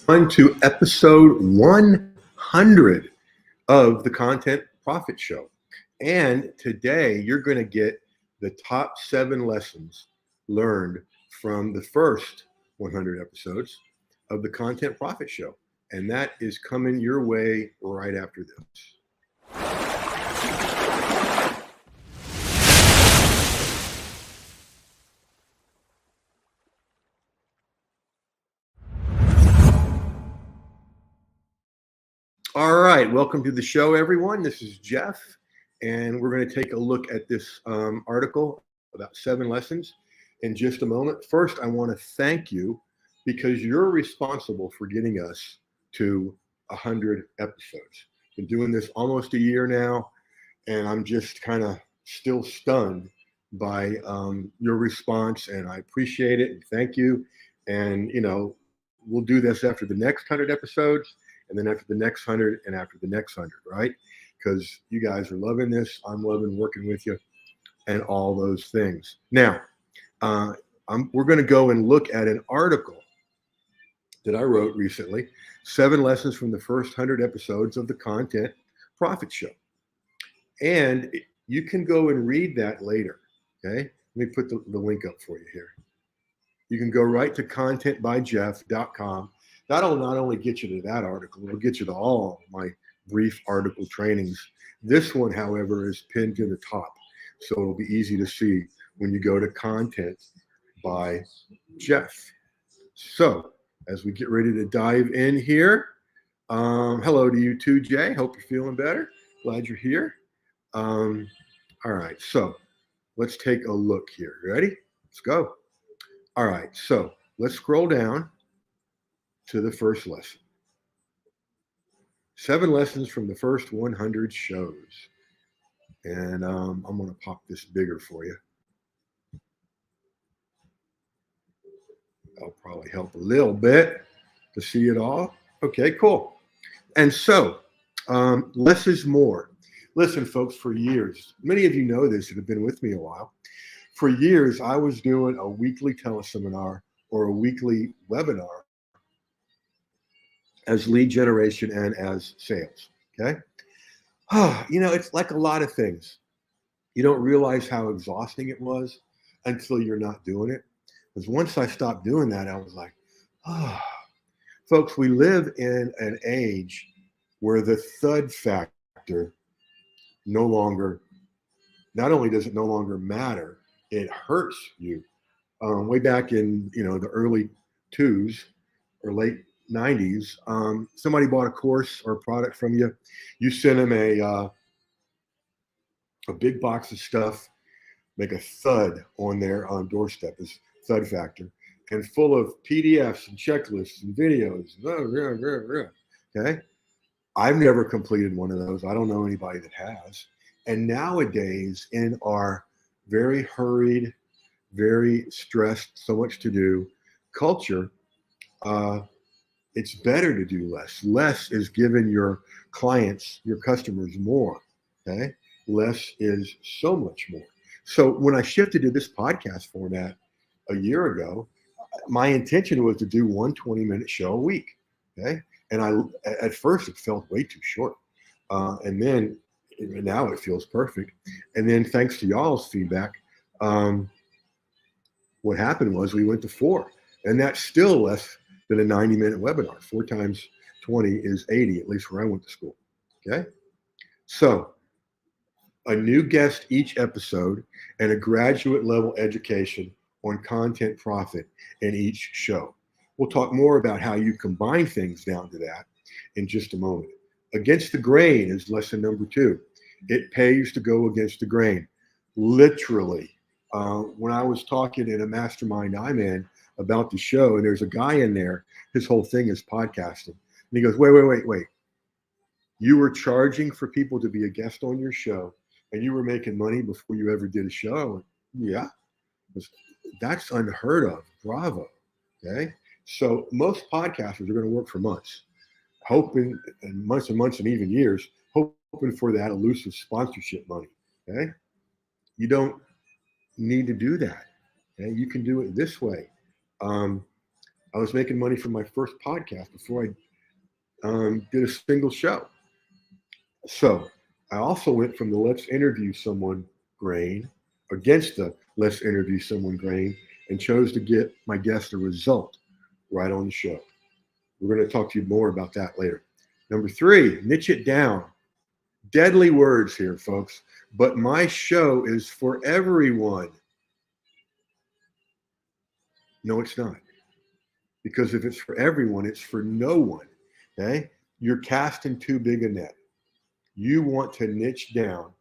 On to episode 100 of the Content Profit Show. And today you're going to get the top 7 lessons learned from the first 100 episodes of the Content Profit Show. And that is coming your way right after this. All right, welcome to the show, everyone. This is Jeff, and we're going to take a look at this article about 7 lessons in just a moment. First, I want to thank you because you're responsible for getting us to 100 episodes. Been doing this almost a year now, and I'm just kind of still stunned by your response, and I appreciate it. And thank you. And, we'll do this after the next 100 episodes, and then after the next 100, and after the next 100, right? Because you guys are loving this. I'm loving working with you and all those things. Now, we're going to go and look at an article that I wrote recently, 7 lessons from the first 100 episodes of the Content Profit Show. And you can go and read that later, okay? Let me put the link up for you here. You can go right to contentbyjeff.com. That'll not only get you to that article, it'll get you to all my brief article trainings. This one, however, is pinned to the top, so it'll be easy to see when you go to Content by Jeff. So, as we get ready to dive in here, hello to you too, Jay. Hope you're feeling better. Glad you're here. All right, so let's take a look here. Ready? Let's go. All right, so let's scroll down to the first lesson. 7 lessons from the first 100 shows. And I'm going to pop this bigger for you. That'll probably help a little bit to see it all. Okay, cool. And so, less is more. Listen, folks, for years, many of you know this that have been with me a while. For years, I was doing a weekly teleseminar or a weekly webinar as lead generation and as sales, okay? It's like a lot of things. You don't realize how exhausting it was until you're not doing it. Because once I stopped doing that, I was like, Folks, we live in an age where the thud factor not only does it no longer matter, it hurts you. Way back in, the early 2s or late 90s, somebody bought a course or a product from you. You sent them a big box of stuff, make a thud on their doorstep, is thud factor, and full of PDFs and checklists and videos. Okay, I've never completed one of those. I don't know anybody that has. And nowadays, in our very hurried, very stressed, so much to do culture, it's better to do less. Less is giving your clients, your customers more, okay? Less is so much more. So when I shifted to this podcast format a year ago, my intention was to do one 20-minute show a week, okay? And at first it felt way too short. And then now it feels perfect. And then thanks to y'all's feedback, what happened was we went to 4, and that's still less than a 90-minute webinar. 4 times 20 is 80, at least where I went to school, okay? So a new guest each episode and a graduate level education on content profit in each show. We'll talk more about how you combine things down to that in just a moment. Against the grain is lesson number 2. It pays to go against the grain. Literally, when I was talking in a mastermind I'm in about the show, and there's a guy in there, his whole thing is podcasting. And he goes, wait. You were charging for people to be a guest on your show, and you were making money before you ever did a show? I went, yeah. That's unheard of. Bravo. Okay. So most podcasters are going to work for months, hoping, and months and even years, hoping for that elusive sponsorship money. Okay. You don't need to do that. Okay. You can do it this way. A I was making money from my first podcast before I did a single show. So I also went from the let's interview someone grain against the let's interview someone grain and chose to get my guest a result right on the show. We're going to talk to you more about that later. Number 3, niche it down. Deadly words here, folks, but my show is for everyone. No, it's not. Because if it's for everyone, it's for no one. Okay? You're casting too big a net. You want to niche down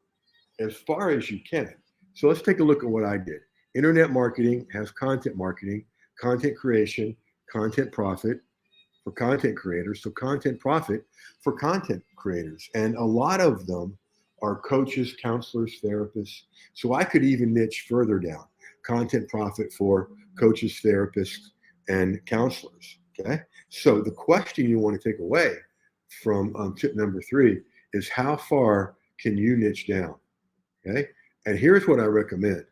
as far as you can. So let's take a look at what I did. Internet marketing has content marketing, content creation, content profit for content creators. So content profit for content creators. And a lot of them are coaches, counselors, therapists. So I could even niche further down. Content profit for coaches, therapists, and counselors. Okay. So the question you want to take away from tip number 3 is how far can you niche down? Okay. And here's what I recommend.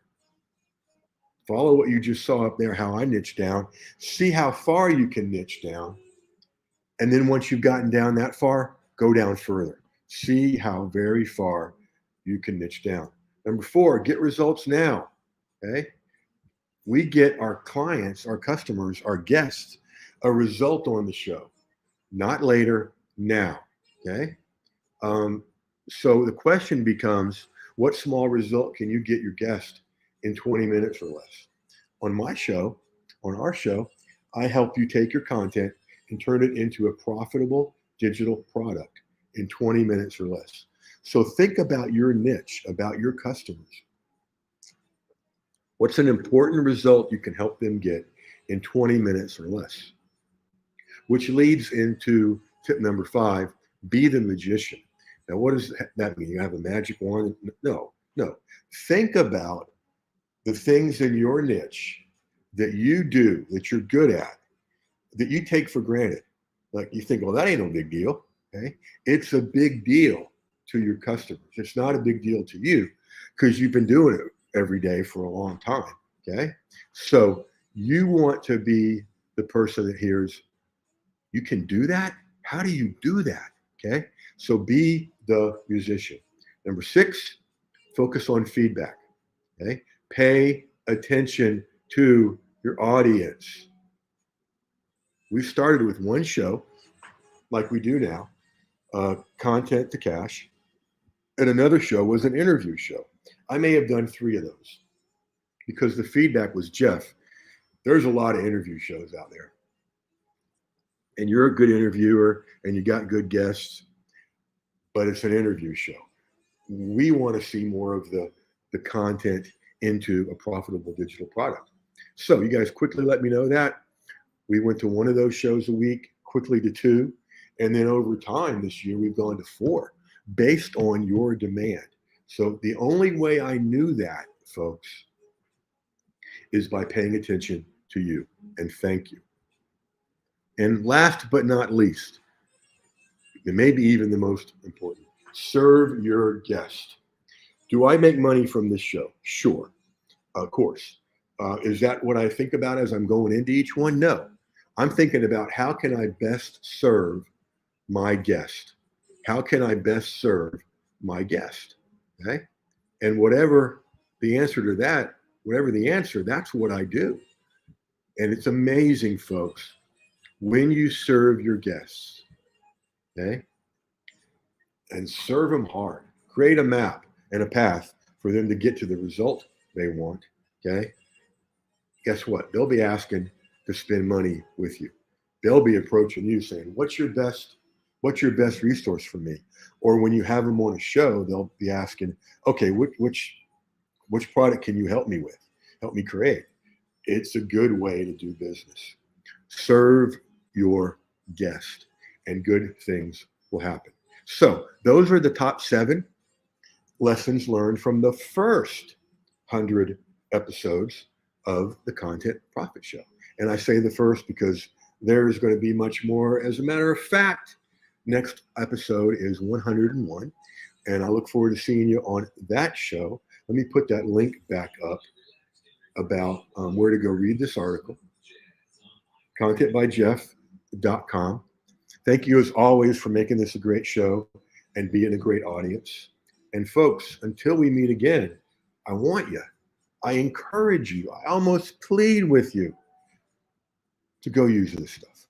Follow what you just saw up there, how I niche down. See how far you can niche down. And then once you've gotten down that far, go down further. See how very far you can niche down. Number 4, get results now. Okay. We get our clients, our customers, our guests, a result on the show, not later, now. Okay. So the question becomes, what small result can you get your guest in 20 minutes or less? On my show, on our show, I help you take your content and turn it into a profitable digital product in 20 minutes or less. So think about your niche, about your customers. What's an important result you can help them get in 20 minutes or less? Which leads into tip number 5, be the magician. Now, what does that mean? You have a magic wand? No. Think about the things in your niche that you do, that you're good at, that you take for granted. Like you think, well, that ain't no big deal. Okay. It's a big deal to your customers. It's not a big deal to you because you've been doing it every day for a long time. Okay. So you want to be the person that hears, you can do that? How do you do that? Okay. So be the musician. Number 6, focus on feedback. Okay. Pay attention to your audience. We started with one show, like we do now, Content to Cash, and another show was an interview show. I may have done 3 of those because the feedback was, Jeff, there's a lot of interview shows out there. And you're a good interviewer and you got good guests, but it's an interview show. We want to see more of the content into a profitable digital product. So you guys quickly let me know that. We went to 1 of those shows a week, quickly to 2. And then over time this year, we've gone to 4 based on your demand. So the only way I knew that, folks, is by paying attention to you. And thank you. And last but not least, and maybe even the most important, serve your guest. Do I make money from this show? Sure, of course. Is that what I think about as I'm going into each one? No. I'm thinking about how can I best serve my guest? How can I best serve my guest? Okay. And whatever the answer to that, whatever the answer, that's what I do. And it's amazing, folks, when you serve your guests, okay, and serve them hard, create a map and a path for them to get to the result they want, okay, guess what? They'll be asking to spend money with you. They'll be approaching you saying, what's your best resource for me? Or when you have them on a show, they'll be asking, okay, which product can you help me with? Help me create. It's a good way to do business. Serve your guest and good things will happen. So those are the top 7 lessons learned from the first 100 episodes of the Content Profit Show. And I say the first because there's going to be much more. As a matter of fact, next episode is 101. And I look forward to seeing you on that show. Let me put that link back up about where to go read this article. contentbyjeff.com. Thank you as always for making this a great show and being a great audience. And folks, until we meet again, I want you, I encourage you, I almost plead with you to go use this stuff.